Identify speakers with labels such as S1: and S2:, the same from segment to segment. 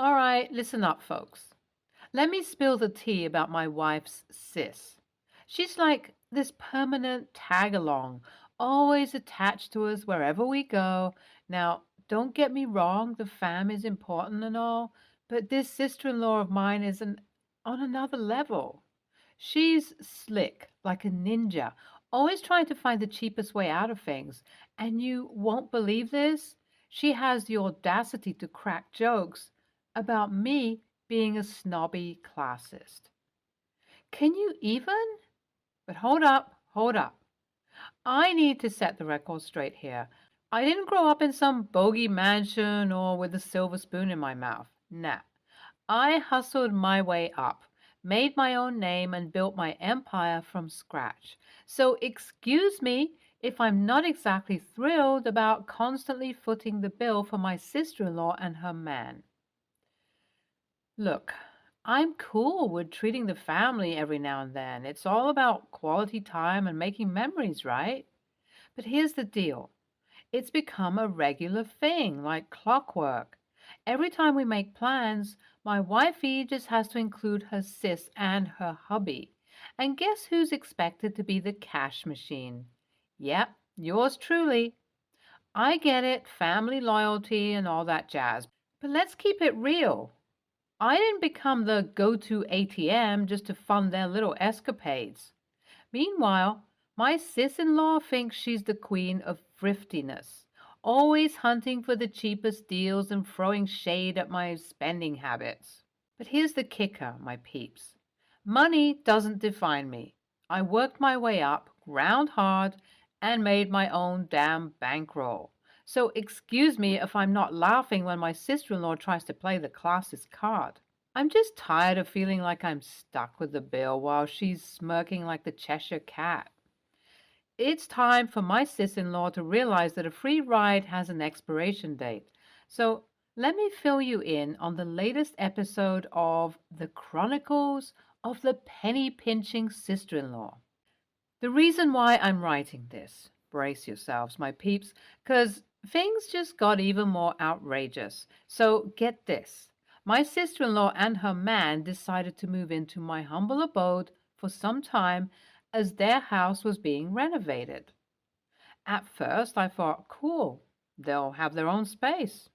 S1: All right, listen up, folks. Let me spill the tea about my wife's sis. She's like this permanent tag along, always attached to us wherever we go. Now, don't get me wrong, the fam is important and all, but this sister in law of mine is on another level. She's slick, like a ninja, always trying to find the cheapest way out of things. And you won't believe this? She has the audacity to crack jokes about me being a snobby classist. Can you even? But hold up, hold up. I need to set the record straight here. I didn't grow up in some bogey mansion or with a silver spoon in my mouth. Nah. I hustled my way up, made my own name, and built my empire from scratch. So excuse me if I'm not exactly thrilled about constantly footing the bill for my sister in law and her man. Look, I'm cool with treating the family every now and then. It's all about quality time and making memories, right? But here's the deal. It's become a regular thing, like clockwork. Every time we make plans, my wifey just has to include her sis and her hubby. And guess who's expected to be the cash machine? Yep, yours truly. I get it, family loyalty and all that jazz. But let's keep it real. I didn't become the go-to ATM just to fund their little escapades. Meanwhile, my sis-in-law thinks she's the queen of thriftiness, always hunting for the cheapest deals and throwing shade at my spending habits. But here's the kicker, my peeps. Money doesn't define me. I worked my way up, ground hard, and made my own damn bankroll. So excuse me if I'm not laughing when my sister-in-law tries to play the classist card. I'm just tired of feeling like I'm stuck with the bill while she's smirking like the Cheshire Cat. It's time for my sis-in-law to realize that a free ride has an expiration date. So let me fill you in on the latest episode of The Chronicles of the Penny-Pinching Sister-in-Law. The reason why I'm writing this, brace yourselves, my peeps, because things just got even more outrageous. So get this. My sister-in-law and her man decided to move into my humble abode for some time as their house was being renovated. At first, I thought, cool, they'll have their own space.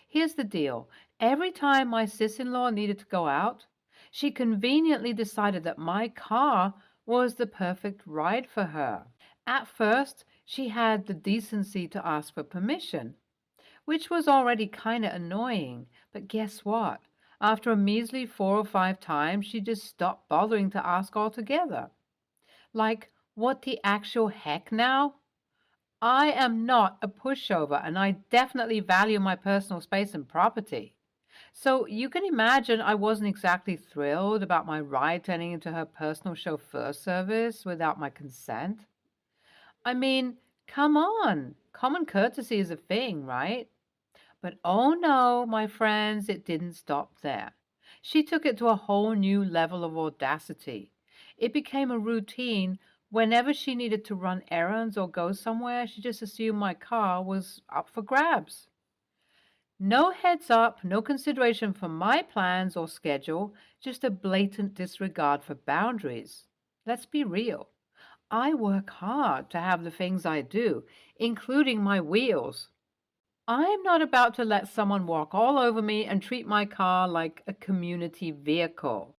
S1: Here's the deal. Every time my sis-in-law needed to go out, she conveniently decided that my car was the perfect ride for her. At first, she had the decency to ask for permission, which was already kind of annoying. But guess what? After a measly 4 or 5 times, she just stopped bothering to ask altogether. Like, what the actual heck now? I am not a pushover, and I definitely value my personal space and property. So you can imagine I wasn't exactly thrilled about my ride turning into her personal chauffeur service without my consent. I mean, come on, common courtesy is a thing, right? But oh no, my friends, it didn't stop there. She took it to a whole new level of audacity. It became a routine. Whenever she needed to run errands or go somewhere, she just assumed my car was up for grabs. No heads up, no consideration for my plans or schedule, just a blatant disregard for boundaries. Let's be real. I work hard to have the things I do, including my wheels. I'm not about to let someone walk all over me and treat my car like a community vehicle.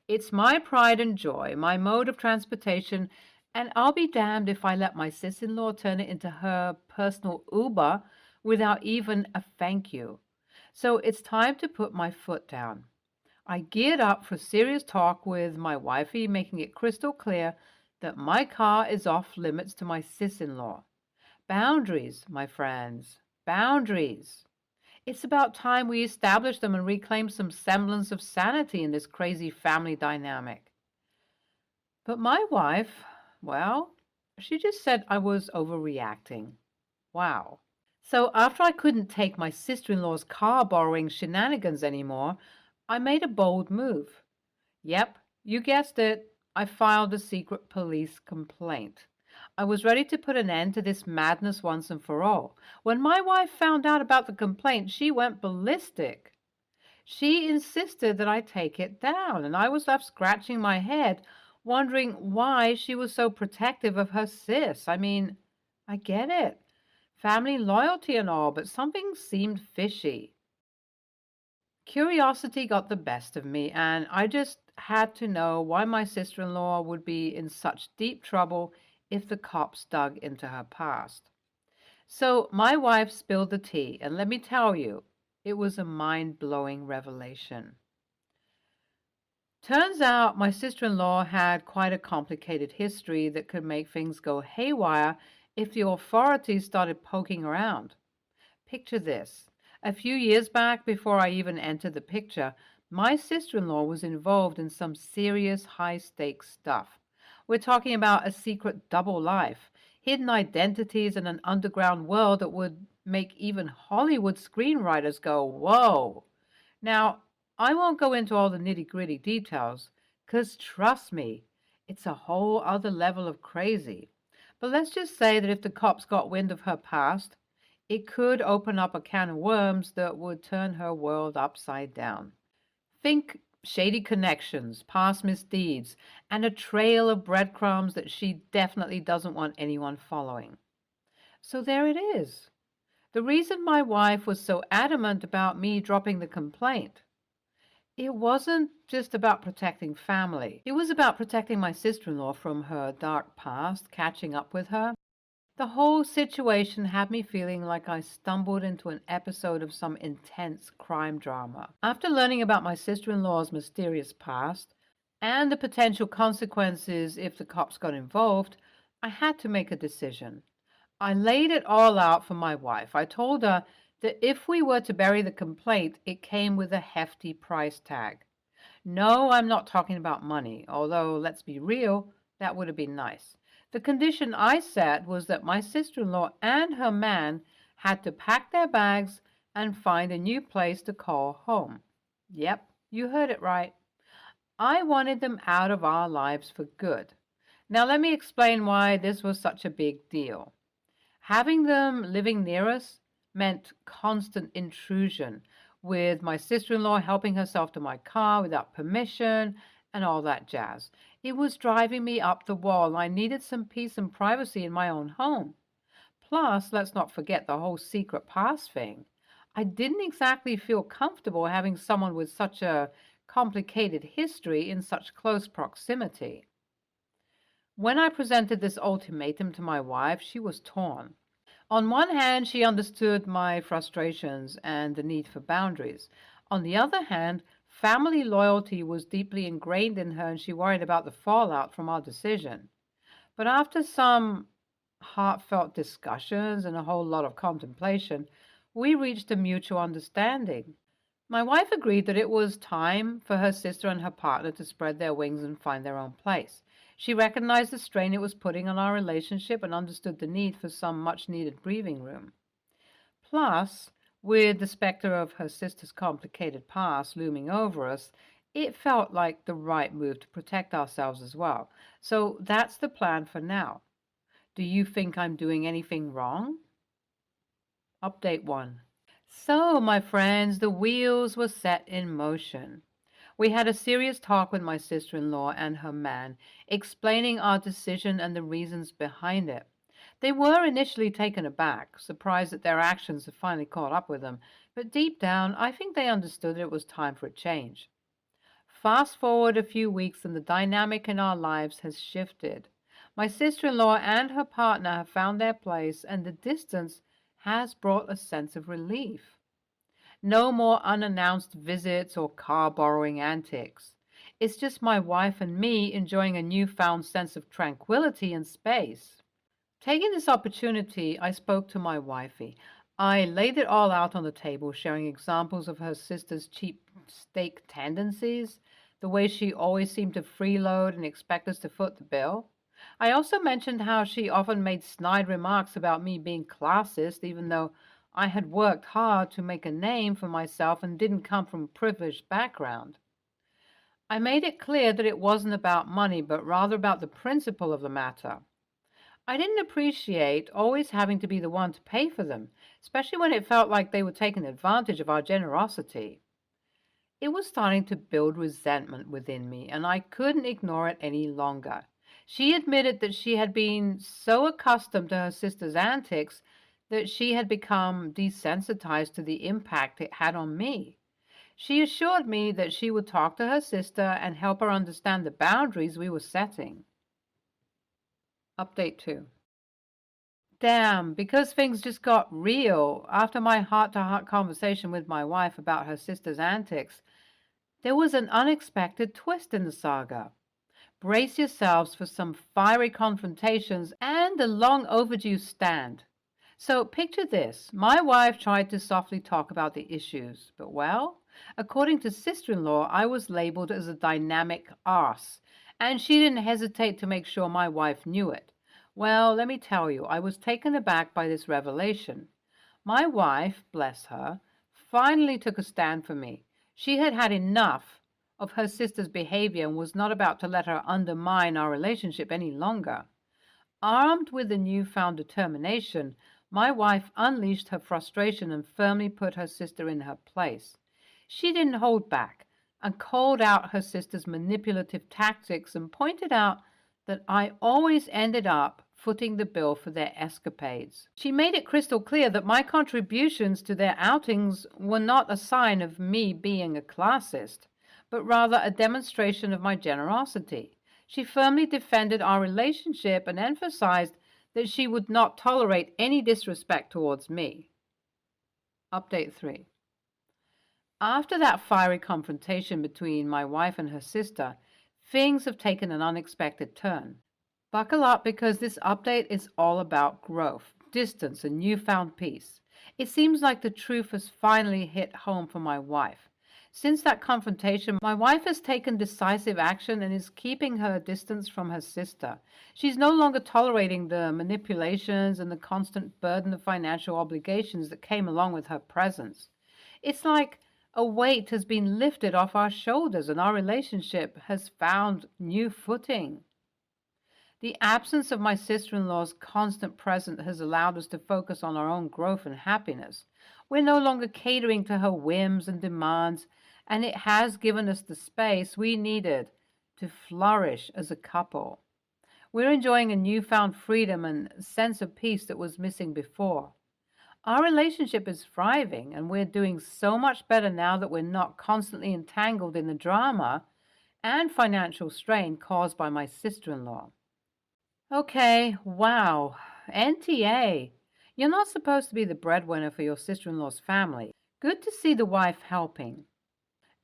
S1: It's my pride and joy, my mode of transportation, and I'll be damned if I let my sis-in-law turn it into her personal Uber without even a thank you. So it's time to put my foot down. I geared up for serious talk with my wifey, making it crystal clear that my car is off limits to my sis-in-law. Boundaries, my friends, boundaries. It's about time we establish them and reclaim some semblance of sanity in this crazy family dynamic. But my wife, well, she just said I was overreacting. Wow. So after I couldn't take my sister-in-law's car borrowing shenanigans anymore, I made a bold move. Yep, you guessed it. I filed a secret police complaint. I was ready to put an end to this madness once and for all. When my wife found out about the complaint, she went ballistic. She insisted that I take it down, and I was left scratching my head, wondering why she was so protective of her sis. I mean, I get it. Family loyalty and all, but something seemed fishy. Curiosity got the best of me, and I just had to know why my sister in law would be in such deep trouble if the cops dug into her past. So my wife spilled the tea, and let me tell you, it was a mind blowing revelation. Turns out my sister in law had quite a complicated history that could make things go haywire if the authorities started poking around. Picture this. A few years back, before I even entered the picture, my sister-in-law was involved in some serious high-stakes stuff. We're talking about a secret double life, hidden identities, and an underground world that would make even Hollywood screenwriters go, whoa. Now, I won't go into all the nitty-gritty details, because trust me, it's a whole other level of crazy. But let's just say that if the cops got wind of her past, it could open up a can of worms that would turn her world upside down. Think shady connections, past misdeeds, and a trail of breadcrumbs that she definitely doesn't want anyone following. So there it is. The reason my wife was so adamant about me dropping the complaint. It wasn't just about protecting family. It was about protecting my sister-in-law from her dark past, catching up with her. The whole situation had me feeling like I stumbled into an episode of some intense crime drama. After learning about my sister-in-law's mysterious past and the potential consequences if the cops got involved, I had to make a decision. I laid it all out for my wife. I told her that if we were to bury the complaint, it came with a hefty price tag. No, I'm not talking about money, although, let's be real, that would have been nice. The condition I set was that my sister-in-law and her man had to pack their bags and find a new place to call home. Yep, you heard it right. I wanted them out of our lives for good. Now let me explain why this was such a big deal. Having them living near us meant constant intrusion, with my sister-in-law helping herself to my car without permission and all that jazz. It was driving me up the wall. I needed some peace and privacy in my own home. Plus, let's not forget the whole secret past thing. I didn't exactly feel comfortable having someone with such a complicated history in such close proximity. When I presented this ultimatum to my wife, she was torn. On one hand, she understood my frustrations and the need for boundaries. On the other hand, family loyalty was deeply ingrained in her, and she worried about the fallout from our decision. But after some heartfelt discussions and a whole lot of contemplation, we reached a mutual understanding. My wife agreed that it was time for her sister and her partner to spread their wings and find their own place. She recognized the strain it was putting on our relationship and understood the need for some much-needed breathing room. Plus, with the specter of her sister's complicated past looming over us, it felt like the right move to protect ourselves as well. So that's the plan for now. Do you think I'm doing anything wrong? Update 1. So, my friends, the wheels were set in motion. We had a serious talk with my sister-in-law and her man, explaining our decision and the reasons behind it. They were initially taken aback, surprised that their actions had finally caught up with them, but deep down, I think they understood it was time for a change. Fast forward a few weeks and the dynamic in our lives has shifted. My sister-in-law and her partner have found their place, and the distance has brought a sense of relief. No more unannounced visits or car borrowing antics. It's just my wife and me enjoying a newfound sense of tranquility and space. Taking this opportunity, I spoke to my wifey. I laid it all out on the table, sharing examples of her sister's cheap steak tendencies, the way she always seemed to freeload and expect us to foot the bill. I also mentioned how she often made snide remarks about me being classist, even though I had worked hard to make a name for myself and didn't come from a privileged background. I made it clear that it wasn't about money, but rather about the principle of the matter. I didn't appreciate always having to be the one to pay for them, especially when it felt like they were taking advantage of our generosity. It was starting to build resentment within me, and I couldn't ignore it any longer. She admitted that she had been so accustomed to her sister's antics that she had become desensitized to the impact it had on me. She assured me that she would talk to her sister and help her understand the boundaries we were setting. Update 2. Damn, because things just got real after my heart-to-heart conversation with my wife about her sister's antics. There was an unexpected twist in the saga. Brace yourselves for some fiery confrontations and a long overdue stand. So picture this. My wife tried to softly talk about the issues, but well, according to sister-in-law, I was labeled as a dynamic arse, and she didn't hesitate to make sure my wife knew it. Well, let me tell you, I was taken aback by this revelation. My wife, bless her, finally took a stand for me. She had had enough of her sister's behavior and was not about to let her undermine our relationship any longer. Armed with a newfound determination, my wife unleashed her frustration and firmly put her sister in her place. She didn't hold back and called out her sister's manipulative tactics and pointed out that I always ended up footing the bill for their escapades. She made it crystal clear that my contributions to their outings were not a sign of me being a classist, but rather a demonstration of my generosity. She firmly defended our relationship and emphasized that she would not tolerate any disrespect towards me. Update 3. After that fiery confrontation between my wife and her sister, things have taken an unexpected turn. Buckle up because this update is all about growth, distance, and newfound peace. It seems like the truth has finally hit home for my wife. Since that confrontation, my wife has taken decisive action and is keeping her distance from her sister. She's no longer tolerating the manipulations and the constant burden of financial obligations that came along with her presence. It's like a weight has been lifted off our shoulders and our relationship has found new footing. The absence of my sister-in-law's constant presence has allowed us to focus on our own growth and happiness. We're no longer catering to her whims and demands, and it has given us the space we needed to flourish as a couple. We're enjoying a newfound freedom and sense of peace that was missing before. Our relationship is thriving, and we're doing so much better now that we're not constantly entangled in the drama and financial strain caused by my sister-in-law. Okay, wow. NTA. You're not supposed to be the breadwinner for your sister-in-law's family. Good to see the wife helping.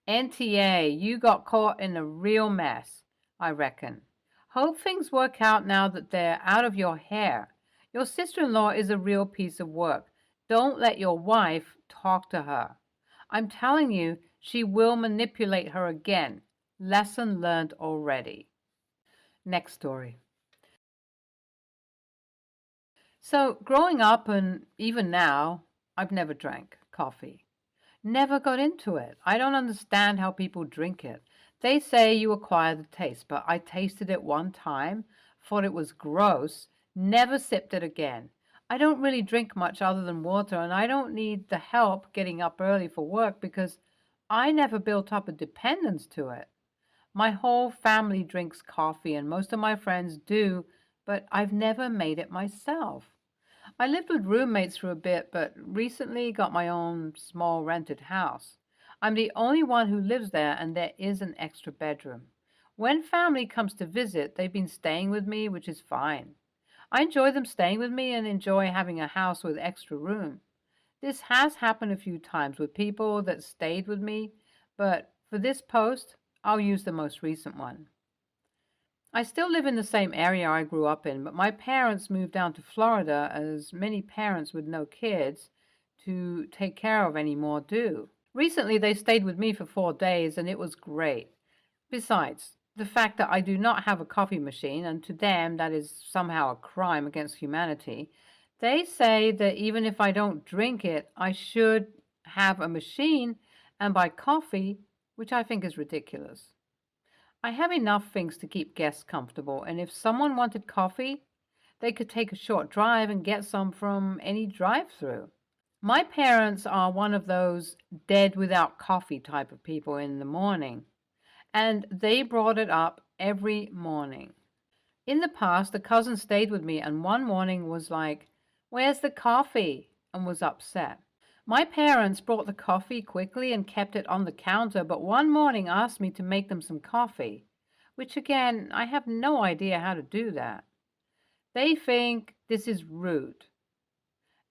S1: NTA, you got caught in a real mess, I reckon. Hope things work out now that they're out of your hair. Your sister-in-law is a real piece of work. Don't let your wife talk to her. I'm telling you, she will manipulate her again. Lesson learned already. Next story. So, growing up and even now, I've never drank coffee. Never got into it. I don't understand how people drink it. They say you acquire the taste, but I tasted it one time, thought it was gross, never sipped it again. I don't really drink much other than water, and I don't need the help getting up early for work because I never built up a dependence to it. My whole family drinks coffee, and most of my friends do, but I've never made it myself. I lived with roommates for a bit, but recently got my own small rented house. I'm the only one who lives there, and there is an extra bedroom. When family comes to visit, they've been staying with me, which is fine. I enjoy them staying with me and enjoy having a house with extra room. This has happened a few times with people that stayed with me, but for this post, I'll use the most recent one. I still live in the same area I grew up in, but my parents moved down to Florida, as many parents with no kids to take care of anymore do. Recently, they stayed with me for 4 days, and it was great. Besides, the fact that I do not have a coffee machine, and to them that is somehow a crime against humanity, they say that even if I don't drink it, I should have a machine and buy coffee, which I think is ridiculous. I have enough things to keep guests comfortable, and if someone wanted coffee, they could take a short drive and get some from any drive-through. My parents are one of those dead without coffee type of people in the morning, and they brought it up every morning. In the past, a cousin stayed with me and one morning was like, "Where's the coffee?" and was upset. My parents brought the coffee quickly and kept it on the counter, but one morning asked me to make them some coffee, which again, I have no idea how to do that. They think this is rude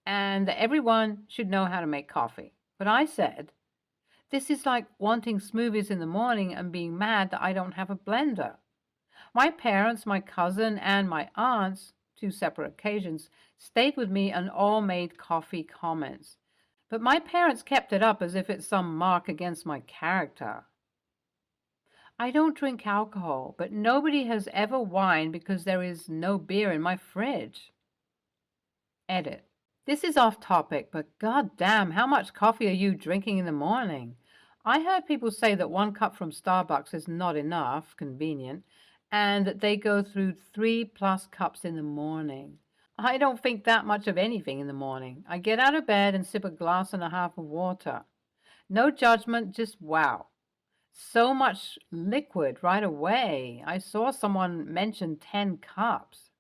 S1: and that everyone should know how to make coffee. But I said, this is like wanting smoothies in the morning and being mad that I don't have a blender. My parents, my cousin, and my aunts, two separate occasions, stayed with me and all made coffee comments. But my parents kept it up as if it's some mark against my character. I don't drink alcohol, but nobody has ever whined because there is no beer in my fridge. Edit. This is off topic, but goddamn, how much coffee are you drinking in the morning? I heard people say that 1 cup from Starbucks is not enough, convenient, and that they go through 3+ cups in the morning. I don't think that much of anything in the morning. I get out of bed and sip a glass and a half of water. No judgment, just wow. So much liquid right away. I saw someone mention 10 cups.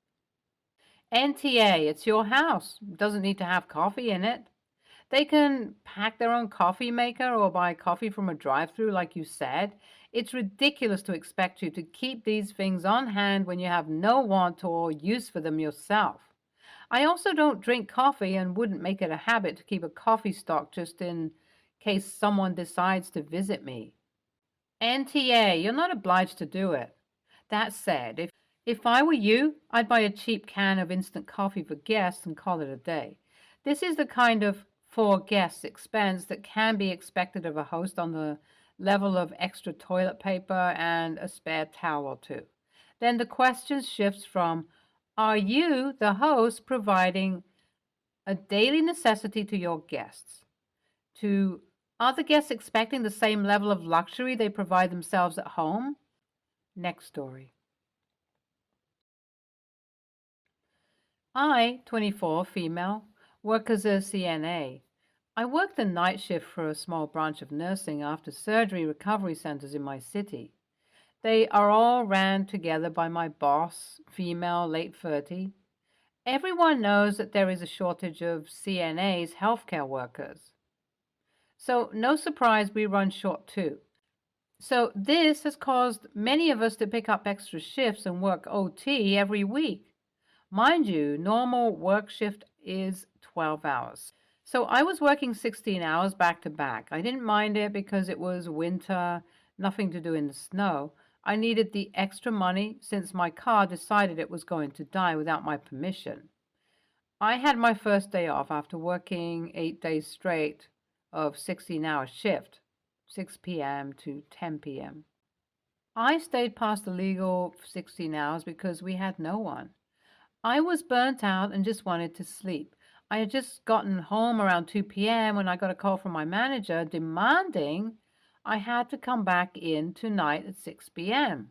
S1: NTA, it's your house. Doesn't need to have coffee in it. They can pack their own coffee maker or buy coffee from a drive-thru like you said. It's ridiculous to expect you to keep these things on hand when you have no want or use for them yourself. I also don't drink coffee and wouldn't make it a habit to keep a coffee stock just in case someone decides to visit me. NTA, you're not obliged to do it. That said, if I were you, I'd buy a cheap can of instant coffee for guests and call it a day. This is the kind of for guests expense that can be expected of a host on the level of extra toilet paper and a spare towel or two. Then the question shifts from, are you, the host, providing a daily necessity to your guests, to are the guests expecting the same level of luxury they provide themselves at home? Next story. I, 24, female, work as a CNA. I work the night shift for a small branch of nursing after surgery recovery centers in my city. They are all ran together by my boss, female, late 30. Everyone knows that there is a shortage of CNAs, healthcare workers. So no surprise we run short too. So this has caused many of us to pick up extra shifts and work OT every week. Mind you, normal work shift is 12 hours. So I was working 16 hours back to back. I didn't mind it because it was winter, nothing to do in the snow. I needed the extra money since my car decided it was going to die without my permission. I had my first day off after working 8 days straight of 16-hour shift, 6 p.m. to 10 p.m. I stayed past the legal 16 hours because we had no one. I was burnt out and just wanted to sleep. I had just gotten home around 2 p.m. when I got a call from my manager demanding I had to come back in tonight at 6 p.m.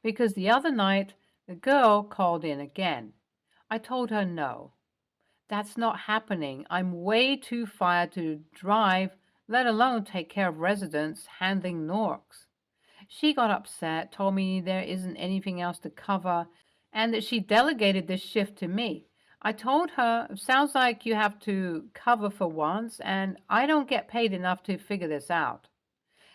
S1: because the other night the girl called in again. I told her no. That's not happening. I'm way too tired to drive, let alone take care of residents handling Norks. She got upset, told me there isn't anything else to cover, and that she delegated this shift to me. I told her, it sounds like you have to cover for once, and I don't get paid enough to figure this out.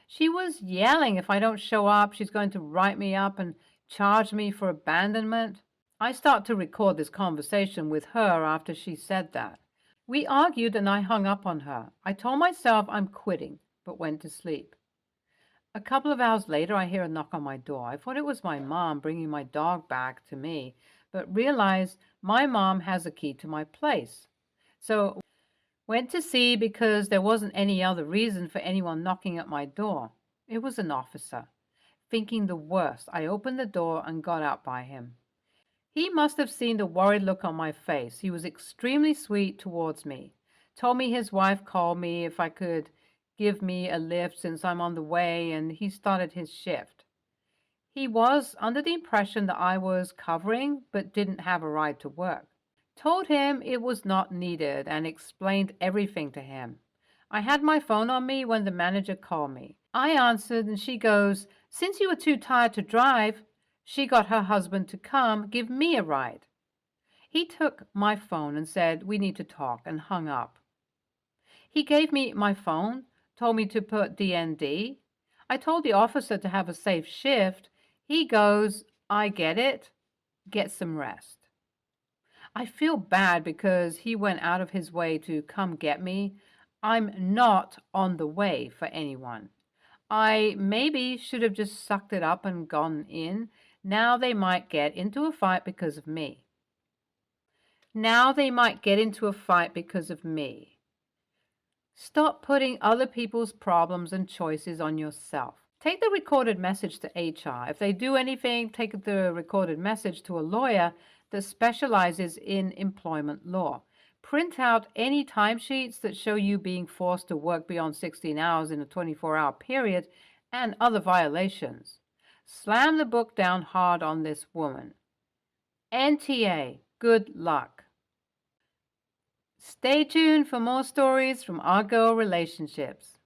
S1: She was yelling if I don't show up, she's going to write me up and charge me for abandonment. I start to record this conversation with her after she said that. We argued and I hung up on her. I told myself I'm quitting, but went to sleep. A couple of hours later, I hear a knock on my door. I thought it was my mom bringing my dog back to me, but realized my mom has a key to my place. So went to see because there wasn't any other reason for anyone knocking at my door. It was an officer. Thinking the worst, I opened the door and got out by him. He must have seen the worried look on my face. He was extremely sweet towards me. Told me his wife called me if I could give me a lift since I'm on the way, and he started his shift. He was under the impression that I was covering but didn't have a ride to work. Told him it was not needed and explained everything to him. I had my phone on me when the manager called me. I answered and she goes, "Since you were too tired to drive," she got her husband to come give me a ride. He took my phone and said, "We need to talk," and hung up. He gave me my phone, told me to put DND. I told the officer to have a safe shift. He goes, "I get it. Get some rest." I feel bad because he went out of his way to come get me. I'm not on the way for anyone. I maybe should have just sucked it up and gone in. Now they might get into a fight because of me. Now they might get into a fight because of me. Stop putting other people's problems and choices on yourself. Take the recorded message to HR. If they do anything, take the recorded message to a lawyer that specializes in employment law. Print out any timesheets that show you being forced to work beyond 16 hours in a 24-hour period and other violations. Slam the book down hard on this woman. NTA, good luck. Stay tuned for more stories from our girl relationships.